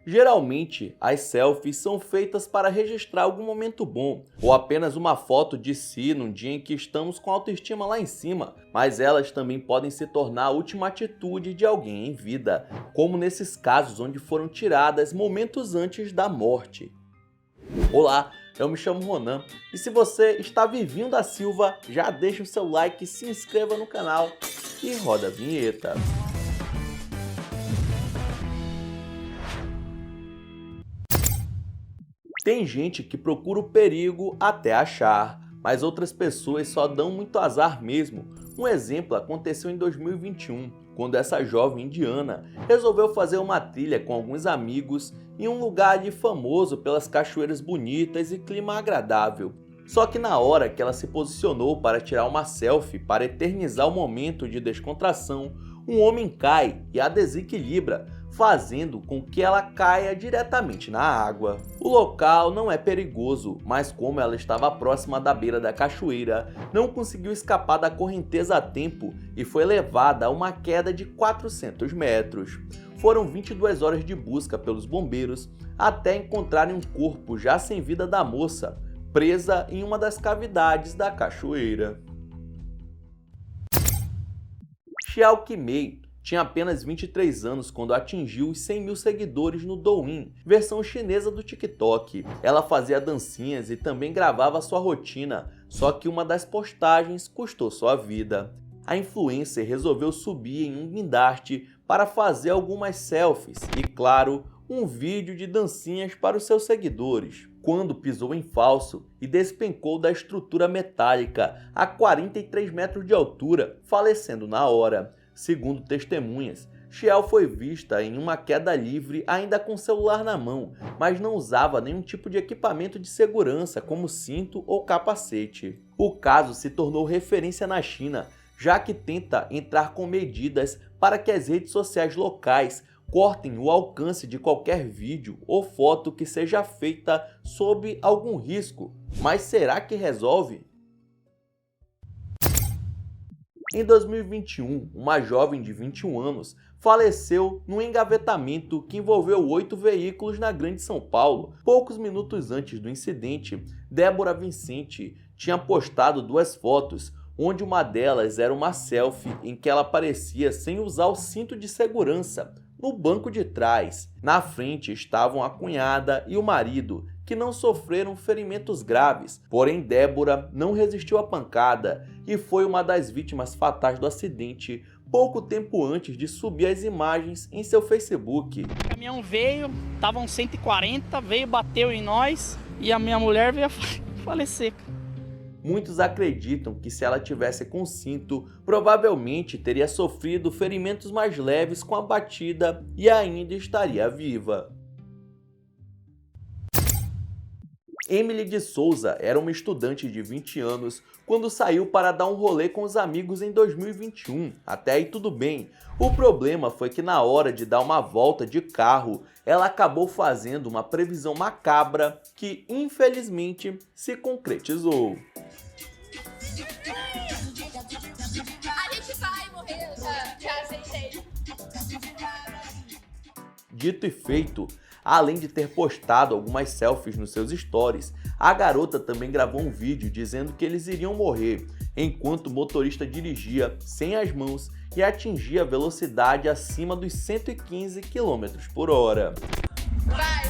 Geralmente, as selfies são feitas para registrar algum momento bom, ou apenas uma foto de si num dia em que estamos com a autoestima lá em cima, mas elas também podem se tornar a última atitude de alguém em vida, como nesses casos onde foram tiradas momentos antes da morte. Olá, eu me chamo Ronan, e se você está vivinho da Silva, já deixa o seu like, se inscreva no canal e roda a vinheta. Tem gente que procura o perigo até achar, mas outras pessoas só dão muito azar mesmo. Um exemplo aconteceu em 2021, quando essa jovem indiana resolveu fazer uma trilha com alguns amigos em um lugar ali famoso pelas cachoeiras bonitas e clima agradável. Só que na hora que ela se posicionou para tirar uma selfie para eternizar o momento de descontração, um homem cai e a desequilibra, fazendo com que ela caia diretamente na água. O local não é perigoso, mas como ela estava próxima da beira da cachoeira, não conseguiu escapar da correnteza a tempo e foi levada a uma queda de 400 metros. Foram 22 horas de busca pelos bombeiros até encontrarem um corpo já sem vida da moça, presa em uma das cavidades da cachoeira. Xiao Qimei tinha apenas 23 anos quando atingiu os 100 mil seguidores no Douyin, versão chinesa do TikTok. Ela fazia dancinhas e também gravava sua rotina, só que uma das postagens custou sua vida. A influencer resolveu subir em um guindaste para fazer algumas selfies e, claro, um vídeo de dancinhas para os seus seguidores, quando pisou em falso e despencou da estrutura metálica a 43 metros de altura, falecendo na hora. Segundo testemunhas, Xiao foi vista em uma queda livre ainda com o celular na mão, mas não usava nenhum tipo de equipamento de segurança como cinto ou capacete. O caso se tornou referência na China, já que tenta entrar com medidas para que as redes sociais locais cortem o alcance de qualquer vídeo ou foto que seja feita sob algum risco. Mas será que resolve? Em 2021, uma jovem de 21 anos faleceu num engavetamento que envolveu 8 veículos na Grande São Paulo. Poucos minutos antes do incidente, Débora Vicente tinha postado 2 fotos, onde uma delas era uma selfie em que ela aparecia sem usar o cinto de segurança, no banco de trás. Na frente estavam a cunhada e o marido, que não sofreram ferimentos graves, porém Débora não resistiu à pancada e foi uma das vítimas fatais do acidente pouco tempo antes de subir as imagens em seu Facebook. O caminhão veio, estavam 140, veio, bateu em nós e a minha mulher veio a falecer. Muitos acreditam que se ela tivesse com cinto, provavelmente teria sofrido ferimentos mais leves com a batida e ainda estaria viva. Emily de Souza era uma estudante de 20 anos quando saiu para dar um rolê com os amigos em 2021. Até aí tudo bem. O problema foi que na hora de dar uma volta de carro, ela acabou fazendo uma previsão macabra que, infelizmente, se concretizou. A gente vai morrer, já aceitei. Dito e feito, além de ter postado algumas selfies nos seus stories, a garota também gravou um vídeo dizendo que eles iriam morrer, enquanto o motorista dirigia sem as mãos e atingia velocidade acima dos 115 km por hora. Vai!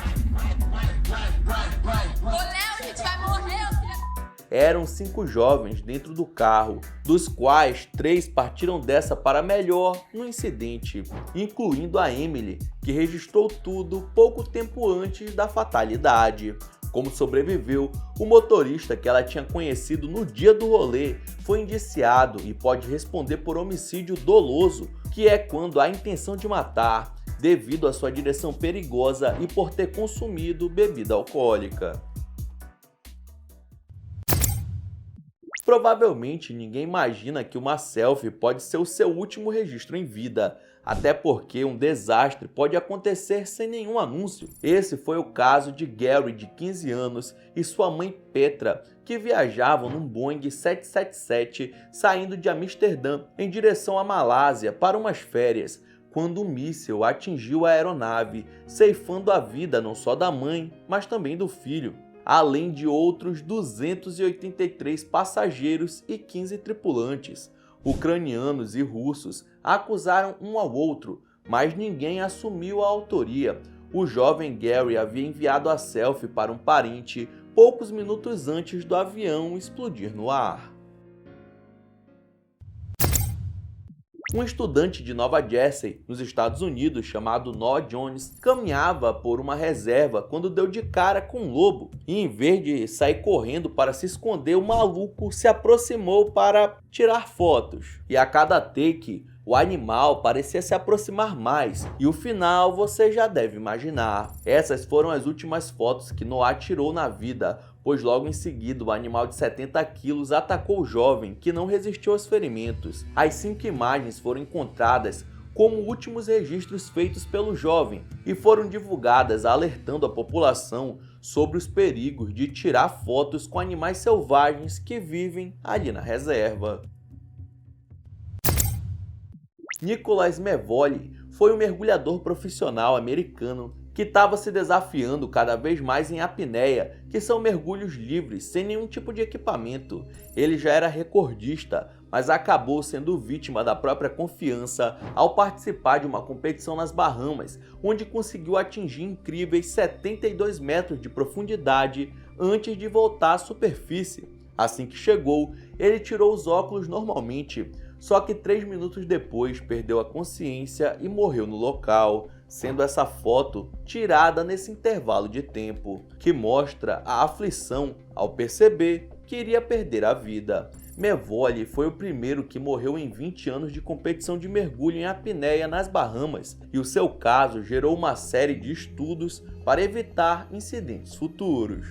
Ô, Léo, a gente vai morrer, Eram 5 jovens dentro do carro, dos quais 3 partiram dessa para melhor no incidente, incluindo a Emily, que registrou tudo pouco tempo antes da fatalidade. Como sobreviveu, o motorista que ela tinha conhecido no dia do rolê foi indiciado e pode responder por homicídio doloso, que é quando há intenção de matar, devido à sua direção perigosa e por ter consumido bebida alcoólica. Provavelmente ninguém imagina que uma selfie pode ser o seu último registro em vida, até porque um desastre pode acontecer sem nenhum anúncio. Esse foi o caso de Gary, de 15 anos, e sua mãe Petra, que viajavam num Boeing 777 saindo de Amsterdã em direção à Malásia para umas férias, quando um míssil atingiu a aeronave, ceifando a vida não só da mãe, mas também do filho, além de outros 283 passageiros e 15 tripulantes. Ucranianos e russos acusaram um ao outro, mas ninguém assumiu a autoria. O jovem Gary havia enviado a selfie para um parente poucos minutos antes do avião explodir no ar. Um estudante de Nova Jersey, nos Estados Unidos, chamado Noah Jones, caminhava por uma reserva quando deu de cara com um lobo. E em vez de sair correndo para se esconder, o maluco se aproximou para tirar fotos. E a cada take, o animal parecia se aproximar mais, e o final você já deve imaginar. Essas foram as últimas fotos que Noah tirou na vida, pois logo em seguida o animal de 70 quilos atacou o jovem, que não resistiu aos ferimentos. As 5 imagens foram encontradas como últimos registros feitos pelo jovem e foram divulgadas alertando a população sobre os perigos de tirar fotos com animais selvagens que vivem ali na reserva. Nicholas Mevoli foi um mergulhador profissional americano que estava se desafiando cada vez mais em apneia, que são mergulhos livres, sem nenhum tipo de equipamento. Ele já era recordista, mas acabou sendo vítima da própria confiança ao participar de uma competição nas Bahamas, onde conseguiu atingir incríveis 72 metros de profundidade antes de voltar à superfície. Assim que chegou, ele tirou os óculos normalmente, só que 3 minutos depois perdeu a consciência e morreu no local, sendo essa foto tirada nesse intervalo de tempo, que mostra a aflição ao perceber que iria perder a vida. Mevoli foi o primeiro que morreu em 20 anos de competição de mergulho em apneia nas Bahamas, e o seu caso gerou uma série de estudos para evitar incidentes futuros.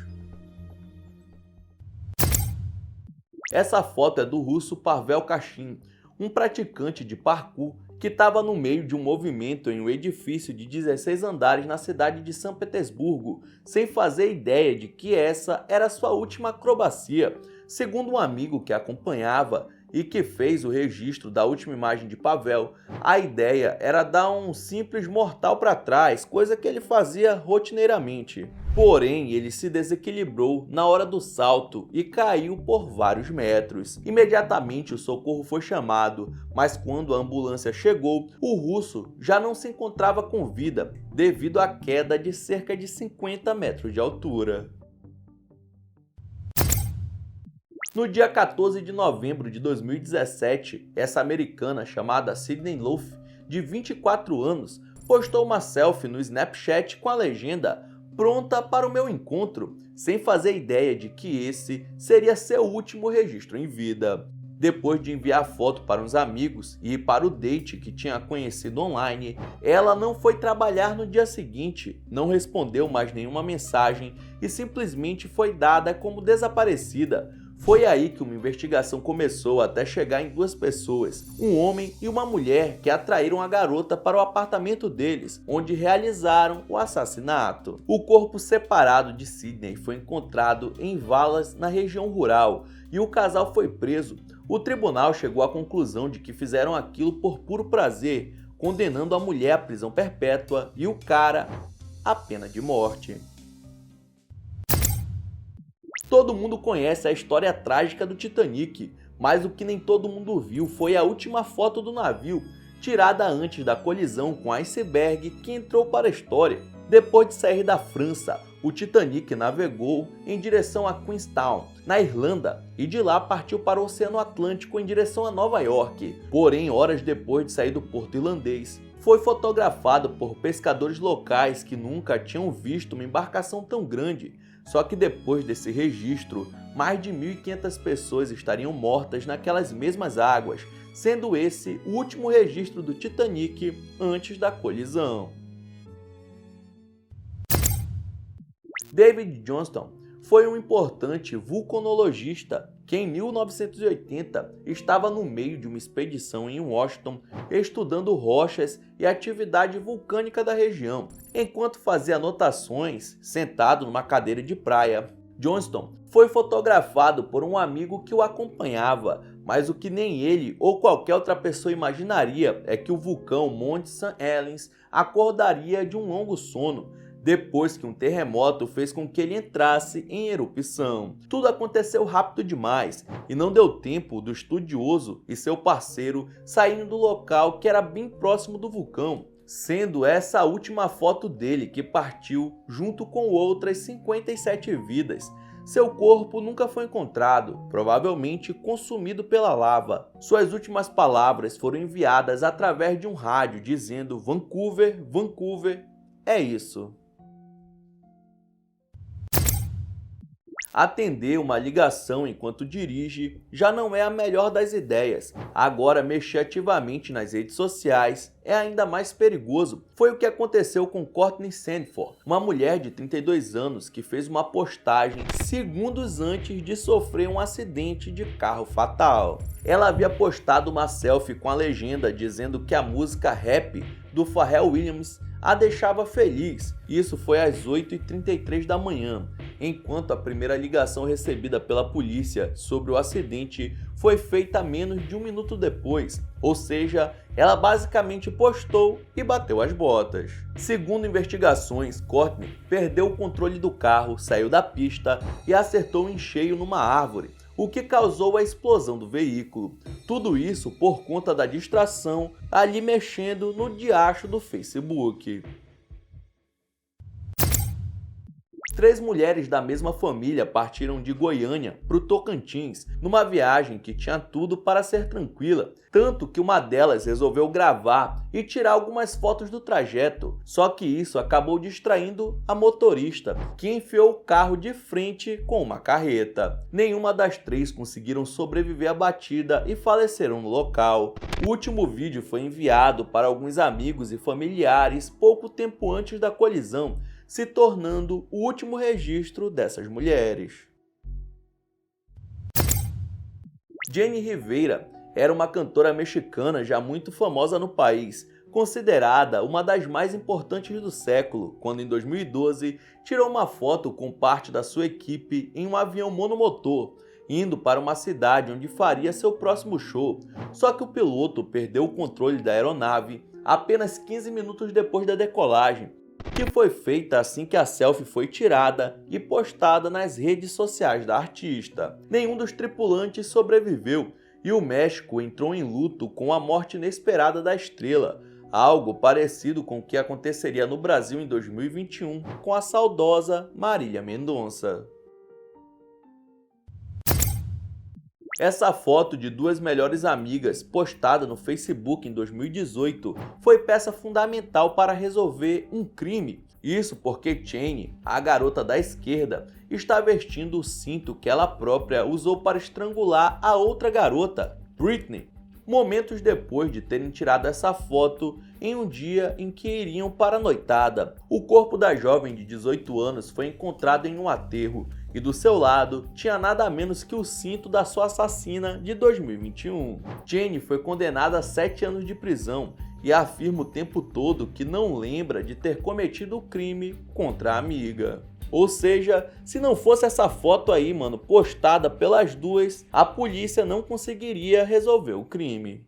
Essa foto é do russo Pavel Kashin, um praticante de parkour que estava no meio de um movimento em um edifício de 16 andares na cidade de São Petersburgo, sem fazer ideia de que essa era sua última acrobacia. Segundo um amigo que acompanhava e que fez o registro da última imagem de Pavel, a ideia era dar um simples mortal para trás, coisa que ele fazia rotineiramente. Porém, ele se desequilibrou na hora do salto e caiu por vários metros. Imediatamente o socorro foi chamado, mas quando a ambulância chegou, o russo já não se encontrava com vida, devido à queda de cerca de 50 metros de altura. No dia 14 de novembro de 2017, essa americana chamada Sydney Loaf, de 24 anos, postou uma selfie no Snapchat com a legenda "Pronta para o meu encontro", sem fazer ideia de que esse seria seu último registro em vida. Depois de enviar a foto para uns amigos e para o date que tinha conhecido online, ela não foi trabalhar no dia seguinte, não respondeu mais nenhuma mensagem e simplesmente foi dada como desaparecida. Foi aí que uma investigação começou até chegar em 2 pessoas, um homem e uma mulher, que atraíram a garota para o apartamento deles, onde realizaram o assassinato. O corpo separado de Sydney foi encontrado em valas na região rural e o casal foi preso. O tribunal chegou à conclusão de que fizeram aquilo por puro prazer, condenando a mulher à prisão perpétua e o cara à pena de morte. Todo mundo conhece a história trágica do Titanic, mas o que nem todo mundo viu foi a última foto do navio, tirada antes da colisão com o iceberg que entrou para a história. Depois de sair da França, o Titanic navegou em direção a Queenstown, na Irlanda, e de lá partiu para o Oceano Atlântico em direção a Nova York. Porém, horas depois de sair do porto irlandês, foi fotografado por pescadores locais que nunca tinham visto uma embarcação tão grande. Só que depois desse registro, mais de 1.500 pessoas estariam mortas naquelas mesmas águas, sendo esse o último registro do Titanic antes da colisão. David Johnston foi um importante vulcanologista que em 1980 estava no meio de uma expedição em Washington estudando rochas e atividade vulcânica da região. Enquanto fazia anotações, sentado numa cadeira de praia, Johnston foi fotografado por um amigo que o acompanhava, Mas o que nem ele ou qualquer outra pessoa imaginaria é que o vulcão Monte St. Helens acordaria de um longo sono, depois que um terremoto fez com que ele entrasse em erupção. Tudo aconteceu rápido demais e não deu tempo do estudioso e seu parceiro saírem do local que era bem próximo do vulcão, sendo essa a última foto dele que partiu junto com outras 57 vidas. Seu corpo nunca foi encontrado, provavelmente consumido pela lava. Suas últimas palavras foram enviadas através de um rádio dizendo Vancouver, Vancouver, é isso. Atender uma ligação enquanto dirige já não é a melhor das ideias. Agora, mexer ativamente nas redes sociais é ainda mais perigoso. Foi o que aconteceu com Courtney Sandford, uma mulher de 32 anos que fez uma postagem segundos antes de sofrer um acidente de carro fatal. Ela havia postado uma selfie com a legenda dizendo que a música Rap do Pharrell Williams a deixava feliz. Isso foi às 8h33 da manhã, enquanto a primeira ligação recebida pela polícia sobre o acidente foi feita menos de um minuto depois, ou seja, ela basicamente postou e bateu as botas. Segundo investigações, Courtney perdeu o controle do carro, saiu da pista e acertou em cheio numa árvore, o que causou a explosão do veículo. Tudo isso por conta da distração ali mexendo no diacho do Facebook. 3 mulheres da mesma família partiram de Goiânia para o Tocantins numa viagem que tinha tudo para ser tranquila, tanto que uma delas resolveu gravar e tirar algumas fotos do trajeto. Só que isso acabou distraindo a motorista, que enfiou o carro de frente com uma carreta. Nenhuma das 3 conseguiram sobreviver à batida e faleceram no local. O último vídeo foi enviado para alguns amigos e familiares pouco tempo antes da colisão, se tornando o último registro dessas mulheres. Jenny Rivera era uma cantora mexicana já muito famosa no país, considerada uma das mais importantes do século, quando em 2012 tirou uma foto com parte da sua equipe em um avião monomotor, indo para uma cidade onde faria seu próximo show. Só que o piloto perdeu o controle da aeronave apenas 15 minutos depois da decolagem, que foi feita assim que a selfie foi tirada e postada nas redes sociais da artista. Nenhum dos tripulantes sobreviveu e o México entrou em luto com a morte inesperada da estrela, algo parecido com o que aconteceria no Brasil em 2021 com a saudosa Marília Mendonça. Essa foto de 2 melhores amigas, postada no Facebook em 2018, foi peça fundamental para resolver um crime. Isso porque Chaney, a garota da esquerda, está vestindo o cinto que ela própria usou para estrangular a outra garota, Britney, momentos depois de terem tirado essa foto em um dia em que iriam para a noitada. O corpo da jovem de 18 anos foi encontrado em um aterro e do seu lado tinha nada menos que o cinto da sua assassina de 2021. Jenny foi condenada a 7 anos de prisão e afirma o tempo todo que não lembra de ter cometido o crime contra a amiga. Ou seja, se não fosse essa foto aí, mano, postada pelas duas, a polícia não conseguiria resolver o crime.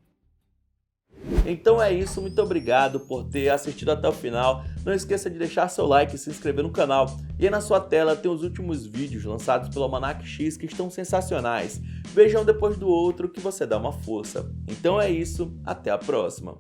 Então é isso, muito obrigado por ter assistido até o final. Não esqueça de deixar seu like e se inscrever no canal. E aí na sua tela tem os últimos vídeos lançados pelo Almanac X que estão sensacionais. Veja um depois do outro que você dá uma força. Então é isso, até a próxima.